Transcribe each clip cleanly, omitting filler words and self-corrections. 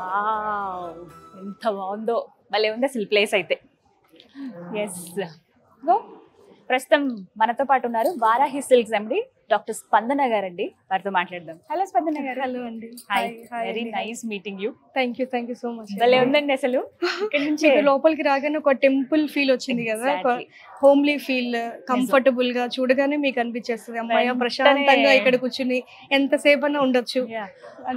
Wow, ఎంత బాగుందో, భలే ఉంది అసలు ప్లేస్ అయితే. Yes, go. ప్రస్తుతం మనతో పాటు ఉన్నారు వారాహి సిల్క్స్ ఎండి డాక్టర్ స్పందన గారండి. వారితో మాట్లాడదాం. హలో స్పందన గారు. హలో అండి. Hi, very nice meeting you. Thank you so much. భలే ఉందండి అసలు. ఇక్కడ నుంచి లోపలికి రాగానే ఒక టెంపుల్ ఫీల్ వచ్చింది కదా, ఒక హోమ్లీ ఫీల్, కంఫర్టబుల్ గా చూడగానే మీకు అనిపించేస్తుంది అమ్మాయి ప్రశాంతంగా ఇక్కడ కూర్చుని ఎంతసేపు అన్నా ఉండొచ్చు,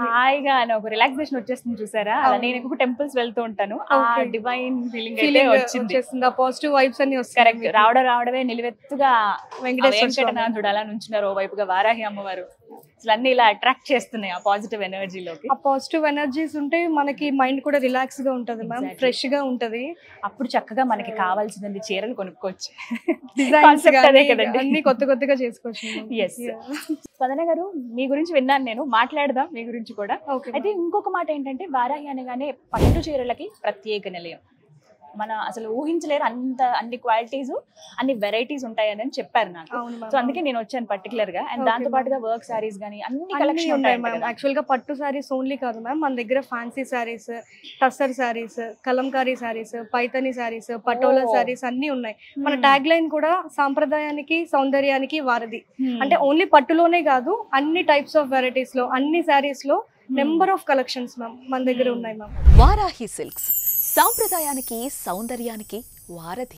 హాయిగా అని ఒక రిలాక్సేషన్ వచ్చేస్తుంది. చూసారా, నేను ఎక్కువ టెంపుల్స్ వెళ్తూ ఉంటాను. ఆ డివైన్ ఫీలింగ్ వచ్చేస్తుంది, ఆ పాజిటివ్ వైబ్స్ అన్ని వస్తాయి. కరెక్ట్, రావడమే నిలువెత్తుగా వెంకటేశ్వర అలా నుంచున్నారు, ఓ వైపుగా వారాహి అమ్మవారు. అసలు అన్ని ఇలా అట్రాక్ట్ చేస్తున్నాయి ఆ పాజిటివ్ ఎనర్జీలోకి. ఆ పాజిటివ్ ఎనర్జీస్ ఉంటే మనకి మైండ్ కూడా రిలాక్స్ గా ఉంటది మ్యామ్, ఫ్రెష్ గా ఉంటది. అప్పుడు చక్కగా మనకి కావాల్సినది చీరలు కొనుక్కోవచ్చు, అన్ని కొత్తగా చేసుకోవచ్చు. ఎస్, స్పందన గారు మీ గురించి విన్నాను నేను, మాట్లాడదాం మీ గురించి కూడా. అయితే ఇంకొక మాట ఏంటంటే, వారాహి అనగానే పట్టు చీరలకి ప్రత్యేక నిలయం. మన అసలు ఊహించలేరు అన్ని క్వాలిటీస్, అన్ని వెరైటీస్ ఉంటాయని చెప్పారు నాకు. సో అందుకే నేను వచ్చాను పర్టికులర్ గా. అండ్ దాంతో పాటుగా వర్క్ సారీస్ గానీ అన్ని కలెక్షన్ ఉంటాయి మ్యామ్. యాక్చువల్ గా పట్టు సారీస్ ఓన్లీ కాదు మ్యామ్, మన దగ్గర ఫ్యాన్సీ సారీస్, టస్సర్ సారీస్, కలంకారీ సారీస్, పైతని సారీస్, పటోలా సారీస్ అన్ని ఉన్నాయి. మన ట్యాగ్ లైన్ కూడా సాంప్రదాయానికి సౌందర్యానికి వారధి. అంటే ఓన్లీ పట్టులోనే కాదు, అన్ని టైప్స్ ఆఫ్ వెరైటీస్ లో, అన్ని సారీస్ లో నెంబర్ ఆఫ్ కలెక్షన్స్ మ్యామ్ మన దగ్గర ఉన్నాయి మ్యామ్. వారాహి సిల్క్స్, సాంప్రదాయానికి సౌందర్యానికి వారధి.